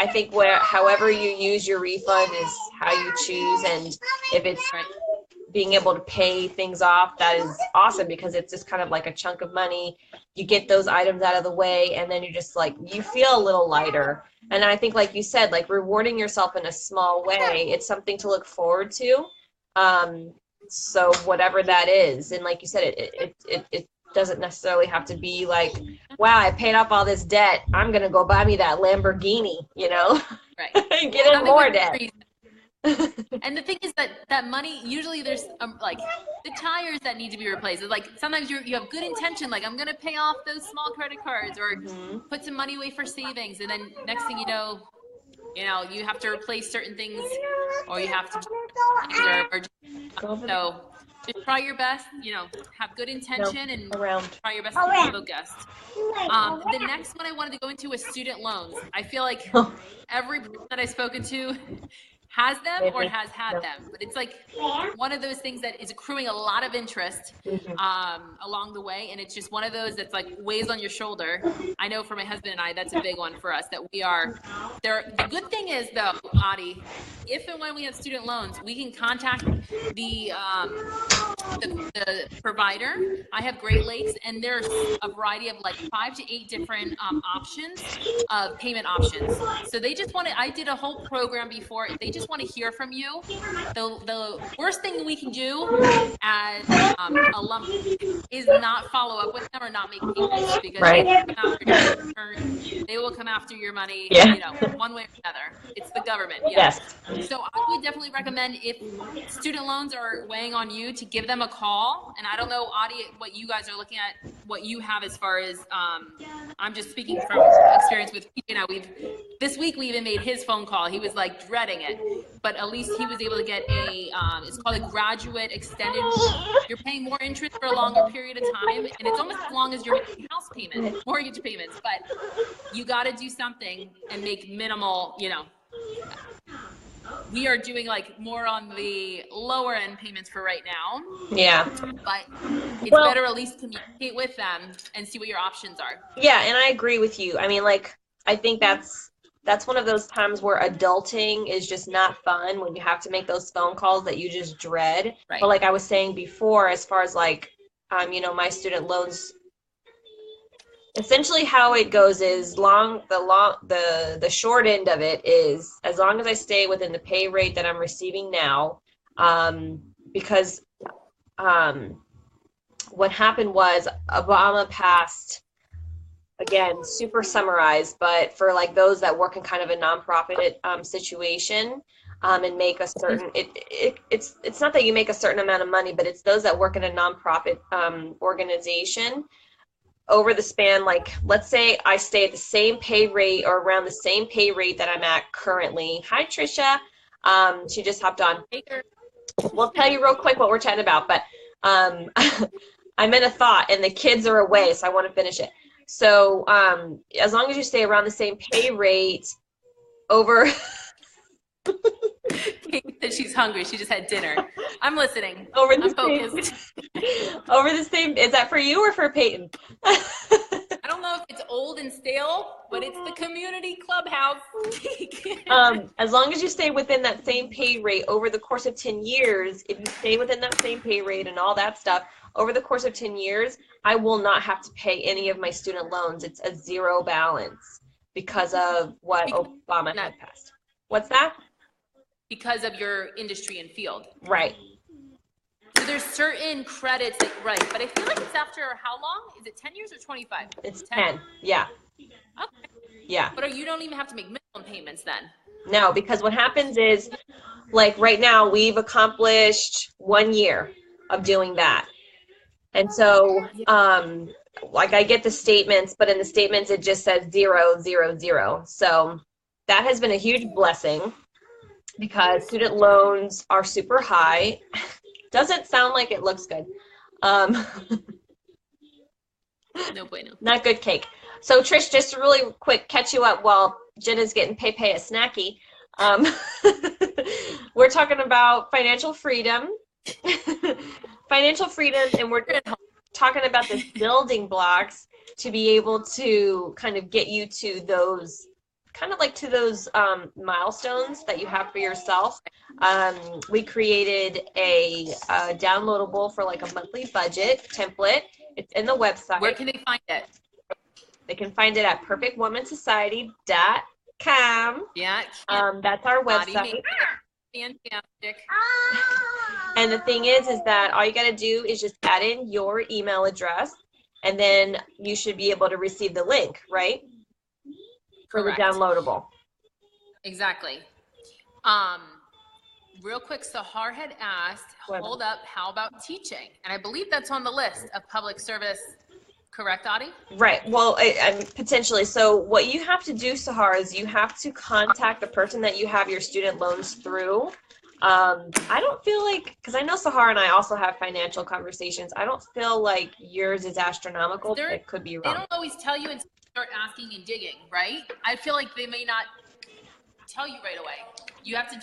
I think however you use your refund is how you choose. And if it's being able to pay things off, that is awesome, because it's just kind of like a chunk of money. You get those items out of the way, and then you're just like, you feel a little lighter. And I think, like you said, like rewarding yourself in a small way, it's something to look forward to. So whatever that is, and like you said, it doesn't necessarily have to be like, wow, I paid off all this debt, I'm gonna go buy me that Lamborghini, you know, and get in more debt. And the thing is that money, usually there's like the tires that need to be replaced. It's like sometimes you have good intention, like I'm going to pay off those small credit cards, or put some money away for savings. And then next thing you know, you have to replace certain things, or you have to, so just try your best, have good intention and try your best to be focused. The next one I wanted to go into is student loans. I feel like every person that I've spoken to has them or has had them, but it's like one of those things that is accruing a lot of interest along the way, and it's just one of those that's like weighs on your shoulder. I know for my husband and I, that's a big one for us, that we are there. The good thing is though, Adi, if and when we have student loans, we can contact the provider. I have Great Lakes, and there's a variety of like 5 to 8 different options of payment options. So they just want to, I did a whole program before. They just want to hear from you. The worst thing we can do as alum is not follow up with them or not make payments, because they will come after your money, you know, one way or another. It's the government. Yes. So I would definitely recommend, if student loans are weighing on you, to give them a call. And I don't know, Adi, what you guys are looking at, what you have as far as, I'm just speaking from experience with, you know, this week we even made his phone call. He was like dreading it, but at least he was able to get a, it's called a graduate extended. You're paying more interest for a longer period of time, and it's almost as long as you're making house payments, mortgage payments, but you got to do something and make minimal, you know. We are doing like more on the lower end payments for right now. Yeah. But it's better at least communicate with them and see what your options are. Yeah, and I agree with you. I mean, like, I think that's one of those times where adulting is just not fun, when you have to make those phone calls that you just dread. Right. But like I was saying before, as far as like, you know, my student loans, essentially how it goes is the short end of it is, as long as I stay within the pay rate that I'm receiving now, because what happened was Obama passed, again, super summarized, but for like those that work in kind of a nonprofit situation, and make a certain, it's not that you make a certain amount of money, but it's those that work in a nonprofit organization. Over the span, like, let's say I stay at the same pay rate or around the same pay rate that I'm at currently. Hi, Trisha. She just hopped on. We'll tell you real quick what we're chatting about, but I'm in a thought and the kids are away, so I want to finish it. So as long as you stay around the same pay rate over... Kate said she's hungry. She just had dinner. I'm listening. I'm focused. Over the same, is that for you or for Peyton? I don't know if it's old and stale, but it's the community clubhouse. As long as you stay within that same pay rate over the course of 10 years, if you stay within that same pay rate and all that stuff, over the course of 10 years, I will not have to pay any of my student loans. It's a zero balance because of what Obama had passed. What's that? Because of your industry and field. Right. So there's certain credits that, right, but I feel like it's after how long? Is it 10 years or 25? It's 10, yeah. Okay. Yeah. But you don't even have to make minimum payments then? No, because what happens is, like right now, we've accomplished 1 year of doing that. And so, like I get the statements, but in the statements it just says 0, 0, 0. So that has been a huge blessing, because student loans are super high. Doesn't sound like it looks good. No bueno. Not good cake. So Trish, just to really quick catch you up while Jenna's getting Pepe a snacky. We're talking about financial freedom. Financial freedom, and we're talking about the building blocks to be able to kind of get you to those milestones that you have for yourself. We created a downloadable for like a monthly budget template. It's in the website. Where can they find it? They can find it at perfectwomansociety.com. Yeah. That's our website. Fantastic. And the thing is that all you got to do is just add in your email address, and then you should be able to receive the link, right? For Correct. The downloadable. Exactly. Real quick, Sahar had asked, hold up, how about teaching? And I believe that's on the list of public service, correct, Adi? Right. Well, I potentially. So what you have to do, Sahar, is you have to contact the person that you have your student loans through. I don't feel like, because I know Sahar and I also have financial conversations, I don't feel like yours is astronomical. It could be wrong. They don't always tell you until you start asking and digging, right? I feel like they may not tell you right away. You have to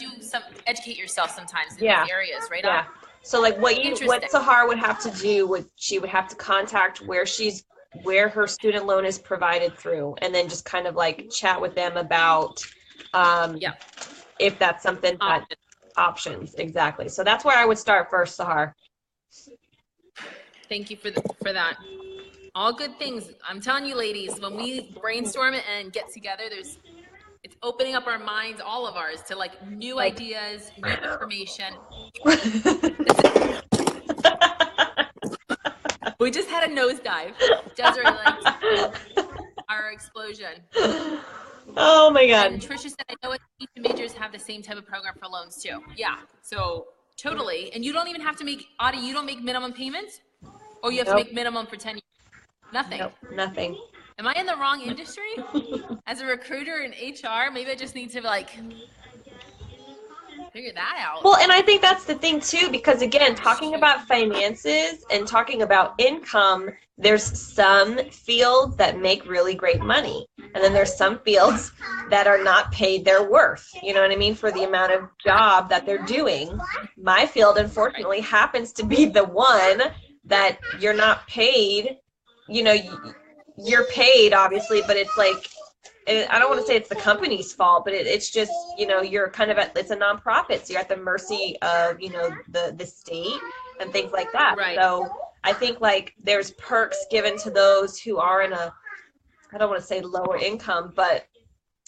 educate yourself sometimes in these areas, right? Yeah. So like what Sahar would have to do she would have to contact where her student loan is provided through, and then just kind of like chat with them about if that's something that options. Exactly. So that's where I would start first, Sahar. Thank you for that. All good things. I'm telling you, ladies, when we brainstorm and get together, it's opening up our minds, all of ours, to like new ideas, new information. We just had a nosedive. Desiree liked our explosion. Oh my God. And Trisha said, I know education majors have the same type of program for loans too. Yeah, so totally. And you don't even have to make, Audie, you don't make minimum payments? Or you have to make minimum for 10 years? Nothing. Nope, nothing. Am I in the wrong industry? As a recruiter in HR, maybe I just need to like figure that out. Well, and I think that's the thing too, because again, talking about finances and talking about income, there's some fields that make really great money. And then there's some fields that are not paid their worth, you know what I mean, for the amount of job that they're doing. My field, unfortunately, happens to be the one that you're not paid. You know, you're paid, obviously, but it's like, I don't want to say it's the company's fault, but it's just, you know, you're kind of it's a nonprofit, so you're at the mercy of, you know, the state and things like that. Right. So I think like there's perks given to those who are in a, I don't want to say lower income, but,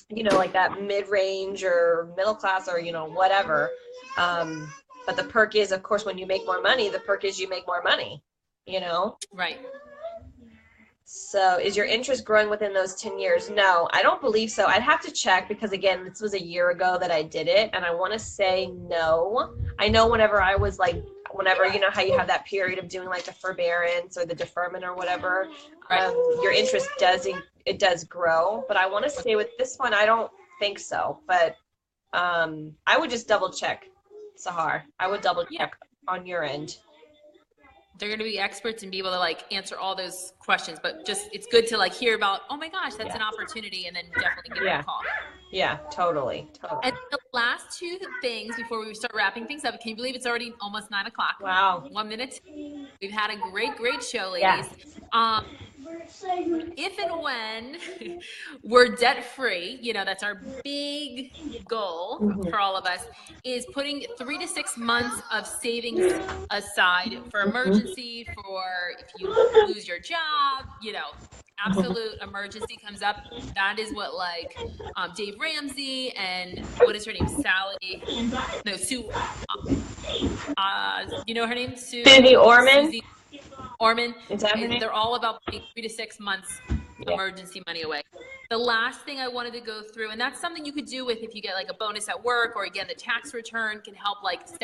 you know, like that mid-range or middle class or, you know, whatever. But the perk is, of course, when you make more money, the perk is you make more money, you know? Right. So is your interest growing within those 10 years? No, I don't believe so. I'd have to check because, again, this was a year ago that I did it. And I want to say no. I know whenever I was like, whenever, you know, how you have that period of doing like the forbearance or the deferment or whatever, your interest does grow. But I want to say with this one, I don't think so. But I would just double check, Sahar. I would double check on your end. They're going to be experts and be able to like answer all those questions, but just it's good to like hear about, oh my gosh, that's an opportunity, and then definitely give them a call. Yeah, totally. And the last two things before we start wrapping things up, can you believe it's already almost 9 o'clock? Wow. 1 minute. We've had a great show, ladies. Yeah. If and when we're debt free, you know, that's our big goal for all of us, is putting 3 to 6 months of savings aside for emergency, for if you lose your job, you know, absolute emergency comes up. That is what like Dave Ramsey and what is her name? Sue. You know her name? Susie Orman. Susie Orman. Exactly. They're all about putting 3 to 6 months emergency money away. The last thing I wanted to go through, and that's something you could do with if you get like a bonus at work, or again, the tax return can help like staff